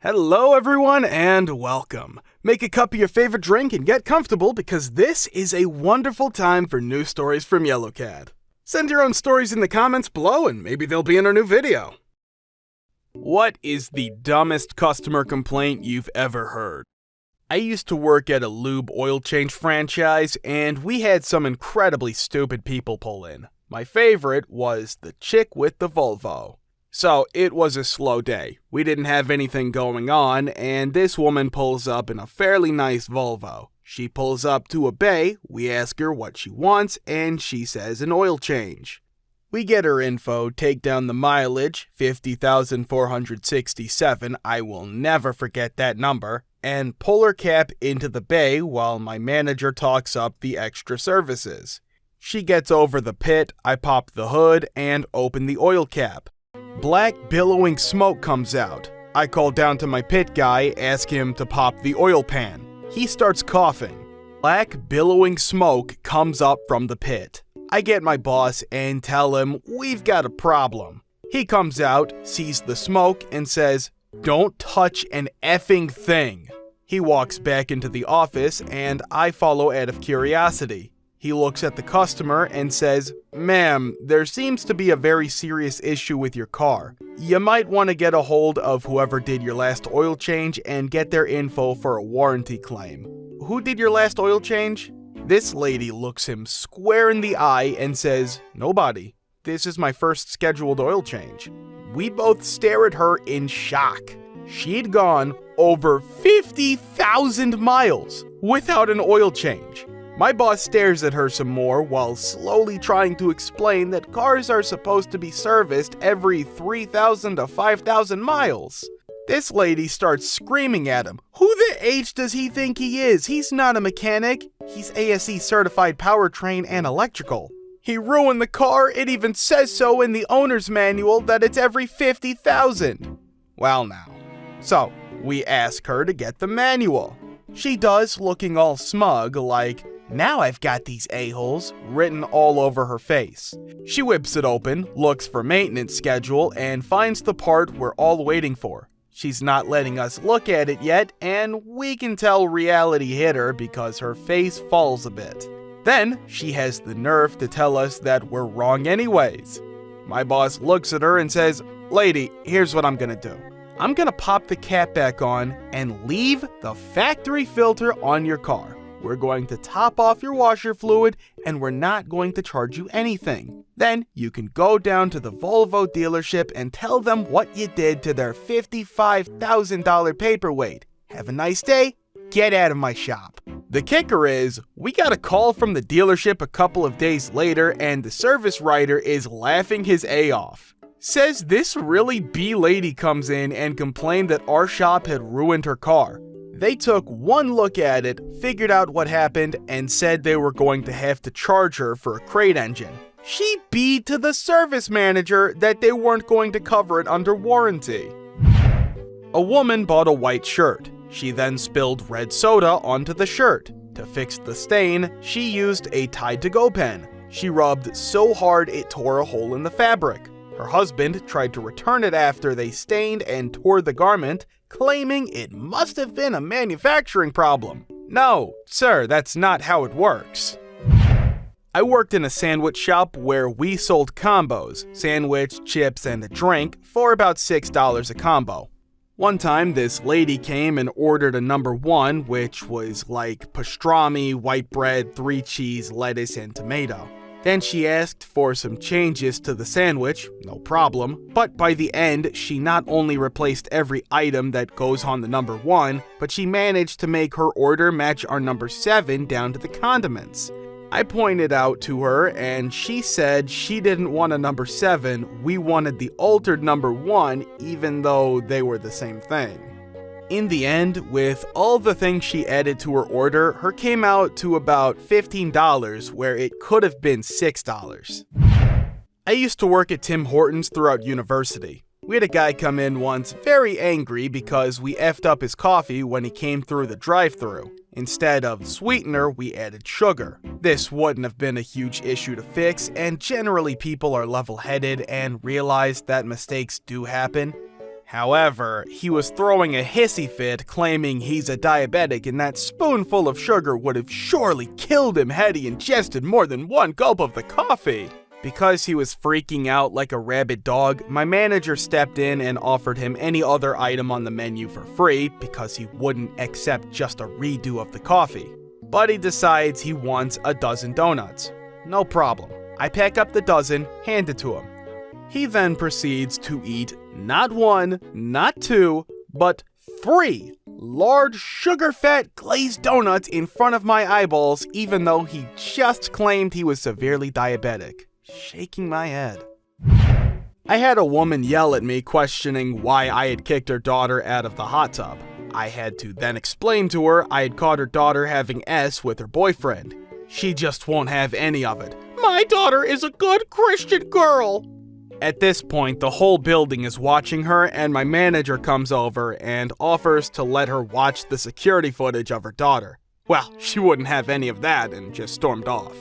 Hello everyone and welcome. Make a cup of your favorite drink and get comfortable because this is a wonderful time for news stories from YellowCat. Send your own stories in the comments below and maybe they'll be in our new video. What is the dumbest customer complaint you've ever heard? I used to work at a lube oil change franchise and we had some incredibly stupid people pull in. My favorite was the chick with the Volvo. So, it was a slow day. We didn't have anything going on, and this woman pulls up in a fairly nice Volvo. She pulls up to a bay, we ask her what she wants, and she says an oil change. We get her info, take down the mileage, 50,467, I will never forget that number, and pull her cap into the bay while my manager talks up the extra services. She gets over the pit, I pop the hood, and open the oil cap. Black billowing smoke comes out. I call down to my pit guy, ask him to pop the oil pan. He starts coughing. Black billowing smoke comes up from the pit. I get my boss and tell him we've got a problem. He comes out, sees the smoke, and says, "Don't touch an effing thing." He walks back into the office and I follow out of curiosity. He looks at the customer and says, "Ma'am, there seems to be a very serious issue with your car. You might want to get a hold of whoever did your last oil change and get their info for a warranty claim." "Who did your last oil change?" This lady looks him square in the eye and says, "Nobody. This is my first scheduled oil change." We both stare at her in shock. She'd gone over 50,000 miles without an oil change. My boss stares at her some more while slowly trying to explain that cars are supposed to be serviced every 3,000 to 5,000 miles. This lady starts screaming at him. Who the H does he think he is? He's not a mechanic. He's ASE certified powertrain and electrical. He ruined the car. It even says so in the owner's manual that it's every 50,000. Well now. So, we ask her to get the manual. She does, looking all smug like, "Now I've got these a-holes," written all over her face. She whips it open, looks for maintenance schedule, and finds the part we're all waiting for. She's not letting us look at it yet, and we can tell reality hit her because her face falls a bit. Then, she has the nerve to tell us that we're wrong anyways. My boss looks at her and says, "Lady, here's what I'm gonna do. I'm gonna pop the cap back on and leave the factory filter on your car. We're going to top off your washer fluid and we're not going to charge you anything. Then you can go down to the Volvo dealership and tell them what you did to their $55,000 paperweight. Have a nice day. Get out of my shop." The kicker is, we got a call from the dealership a couple of days later and the service writer is laughing his A off. Says this really B lady comes in and complained that our shop had ruined her car. They took one look at it, figured out what happened, and said they were going to have to charge her for a crate engine. She beat to the service manager that they weren't going to cover it under warranty. A woman bought a white shirt. She then spilled red soda onto the shirt. To fix the stain, she used a Tide-to-Go pen. She rubbed so hard it tore a hole in the fabric. Her husband tried to return it after they stained and tore the garment, claiming it must have been a manufacturing problem. No, sir, that's not how it works. I worked in a sandwich shop where we sold combos, sandwich, chips, and a drink, for about $6 a combo. One time, this lady came and ordered a number 1, which was like pastrami, white bread, 3 cheese, lettuce, and tomato. Then she asked for some changes to the sandwich, no problem, but by the end, she not only replaced every item that goes on the number 1, but she managed to make her order match our number 7 down to the condiments. I pointed out to her and she said she didn't want a number 7, we wanted the altered number 1 even though they were the same thing. In the end, with all the things she added to her order, her came out to about $15 where it could have been $6. I used to work at Tim Hortons throughout university. We had a guy come in once very angry because we effed up his coffee when he came through the drive-thru. Instead of sweetener, we added sugar. This wouldn't have been a huge issue to fix, and generally people are level-headed and realize that mistakes do happen. However, he was throwing a hissy fit claiming he's a diabetic and that spoonful of sugar would have surely killed him had he ingested more than one gulp of the coffee. Because he was freaking out like a rabid dog, my manager stepped in and offered him any other item on the menu for free because he wouldn't accept just a redo of the coffee. But he decides he wants a dozen donuts. No problem. I pack up the dozen, hand it to him. He then proceeds to eat not one, not two, but 3 large sugar-fat glazed donuts in front of my eyeballs, even though he just claimed he was severely diabetic. Shaking my head. I had a woman yell at me questioning why I had kicked her daughter out of the hot tub. I had to then explain to her I had caught her daughter having S with her boyfriend. She just won't have any of it. My daughter is a good Christian girl. At this point, the whole building is watching her, and my manager comes over and offers to let her watch the security footage of her daughter. Well, she wouldn't have any of that and just stormed off.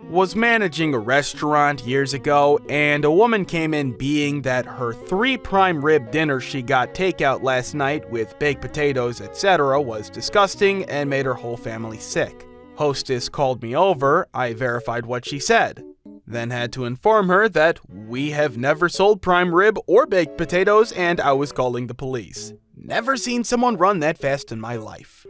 Was managing a restaurant years ago, and a woman came in being that her 3 prime rib dinner she got takeout last night with baked potatoes, etc. was disgusting and made her whole family sick. Hostess called me over, I verified what she said, then had to inform her that we have never sold prime rib or baked potatoes and I was calling the police. Never seen someone run that fast in my life.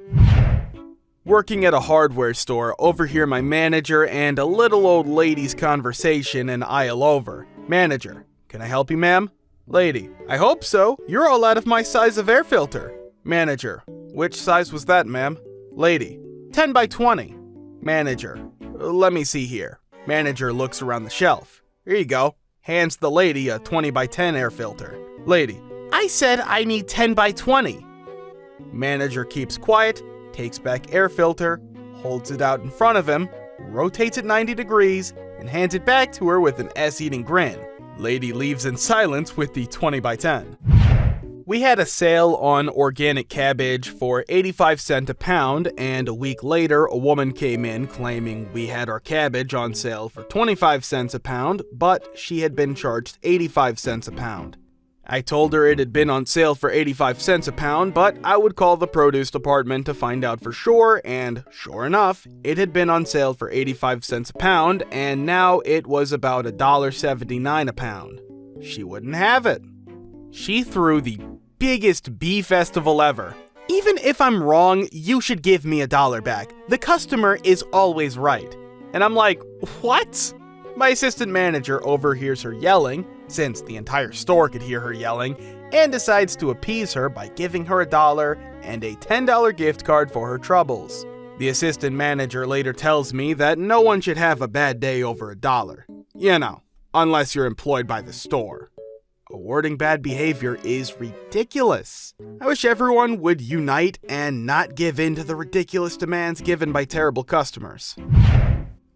Working at a hardware store, overhear my manager and a little old lady's conversation an aisle over. Manager, can I help you, ma'am? Lady, I hope so. You're all out of my size of air filter. Manager, which size was that, ma'am? Lady, 10 by 20. Manager, let me see here. Manager looks around the shelf. Here you go. Hands the lady a 20 by 10 air filter. Lady, I said I need 10 by 20. Manager keeps quiet, takes back air filter, holds it out in front of him, rotates it 90 degrees, and hands it back to her with an ass-eating grin. Lady leaves in silence with the 20 by 10. We had a sale on organic cabbage for 85 cents a pound, and a week later a woman came in claiming we had our cabbage on sale for 25 cents a pound, but she had been charged 85 cents a pound. I told her it had been on sale for 85 cents a pound, but I would call the produce department to find out for sure, and sure enough, it had been on sale for 85 cents a pound, and now it was about $1.79 a pound. She wouldn't have it. She threw the biggest bee festival ever. Even if I'm wrong, you should give me $1 back. The customer is always right. And I'm like, what? My assistant manager overhears her yelling, since the entire store could hear her yelling, and decides to appease her by giving her $1 and a $10 gift card for her troubles. The assistant manager later tells me that no one should have a bad day over $1. You know, unless you're employed by the store. Awarding bad behavior is ridiculous. I wish everyone would unite and not give in to the ridiculous demands given by terrible customers.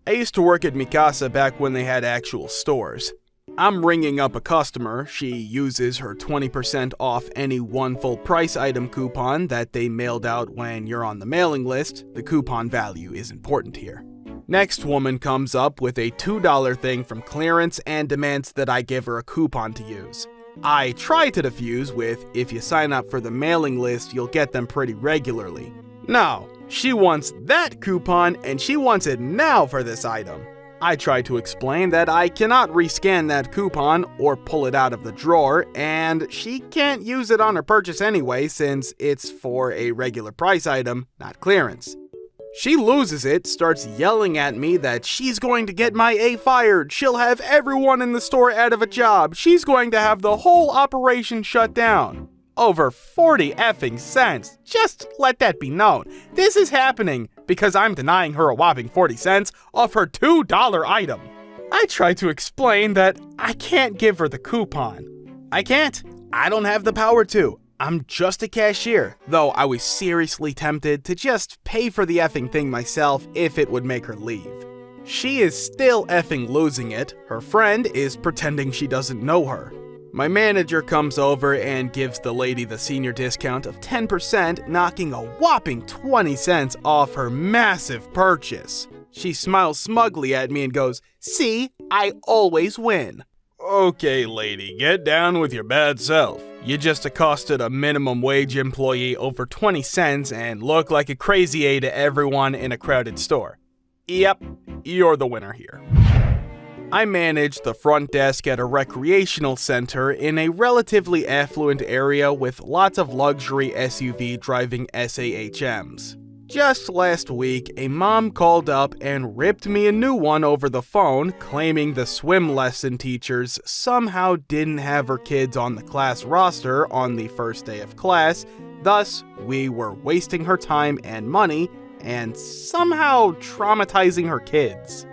I used to work at Mikasa back when they had actual stores. I'm ringing up a customer. She uses her 20% off any one full price item coupon that they mailed out when you're on the mailing list. The coupon value is important here. Next woman comes up with a $2 thing from clearance and demands that I give her a coupon to use. I try to defuse with, if you sign up for the mailing list, you'll get them pretty regularly. No, she wants that coupon and she wants it now for this item. I try to explain that I cannot rescan that coupon or pull it out of the drawer, and she can't use it on her purchase anyway since it's for a regular price item, not clearance. She loses it, starts yelling at me that she's going to get my A fired, she'll have everyone in the store out of a job, she's going to have the whole operation shut down. Over 40 effing cents. Just let that be known. This is happening because I'm denying her a whopping 40 cents off her $2 item. I try to explain that I can't give her the coupon. I can't. I don't have the power to. I'm just a cashier, though I was seriously tempted to just pay for the effing thing myself if it would make her leave. She is still effing losing it. Her friend is pretending she doesn't know her. My manager comes over and gives the lady the senior discount of 10%, knocking a whopping 20 cents off her massive purchase. She smiles smugly at me and goes, "See, I always win." Okay, lady, get down with your bad self. You just accosted a minimum wage employee over 20 cents and look like a crazy A to everyone in a crowded store. Yep, you're the winner here. I manage the front desk at a recreational center in a relatively affluent area with lots of luxury SUV driving SAHMs. Just last week, a mom called up and ripped me a new one over the phone, claiming the swim lesson teachers somehow didn't have her kids on the class roster on the first day of class, thus we were wasting her time and money and somehow traumatizing her kids.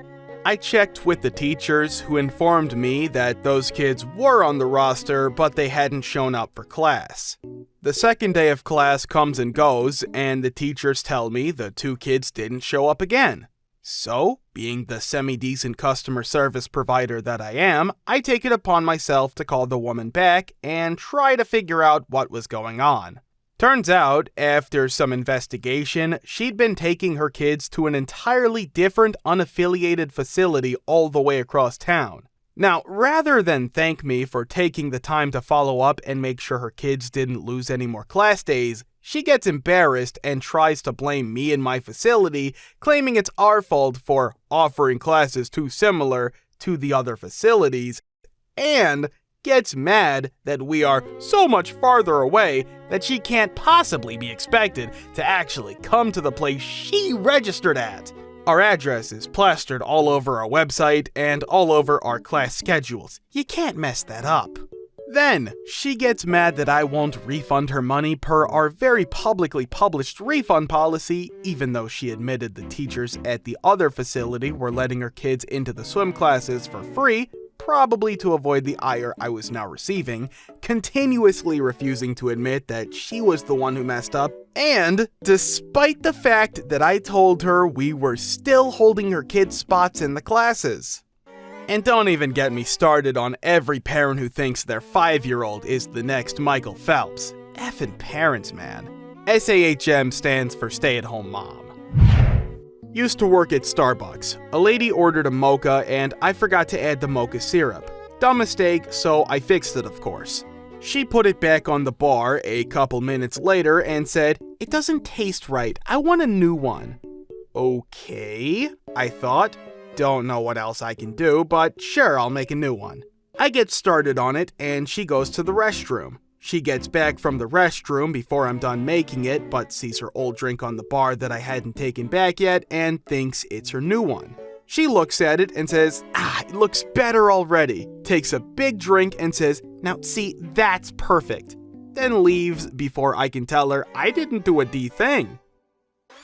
I checked with the teachers, who informed me that those kids were on the roster, but they hadn't shown up for class. The second day of class comes and goes, and the teachers tell me the two kids didn't show up again. So, being the semi-decent customer service provider that I am, I take it upon myself to call the woman back and try to figure out what was going on. Turns out, after some investigation, she'd been taking her kids to an entirely different, unaffiliated facility all the way across town. Now, rather than thank me for taking the time to follow up and make sure her kids didn't lose any more class days, she gets embarrassed and tries to blame me and my facility, claiming it's our fault for offering classes too similar to the other facilities, and gets mad that we are so much farther away that she can't possibly be expected to actually come to the place she registered at. Our address is plastered all over our website and all over our class schedules. You can't mess that up. Then, she gets mad that I won't refund her money per our very publicly published refund policy, even though she admitted the teachers at the other facility were letting her kids into the swim classes for free, probably to avoid the ire I was now receiving, continuously refusing to admit that she was the one who messed up, and despite the fact that I told her we were still holding her kids' spots in the classes. And don't even get me started on every parent who thinks their 5-year-old is the next Michael Phelps. Effing parents, man. SAHM stands for stay-at-home mom. Used to work at Starbucks. A lady ordered a mocha and I forgot to add the mocha syrup. Dumb mistake, so I fixed it, of course. She put it back on the bar a couple minutes later and said, "It doesn't taste right, I want a new one." Okay, I thought. Don't know what else I can do, but sure, I'll make a new one. I get started on it and she goes to the restroom. She gets back from the restroom before I'm done making it, but sees her old drink on the bar that I hadn't taken back yet and thinks it's her new one. She looks at it and says, it looks better already, takes a big drink and says, "Now see, that's perfect," then leaves before I can tell her I didn't do a D thing.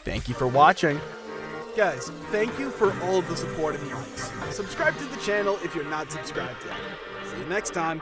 Thank you for watching. Guys, thank you for all of the support and likes. Subscribe to the channel if you're not subscribed yet. See you next time.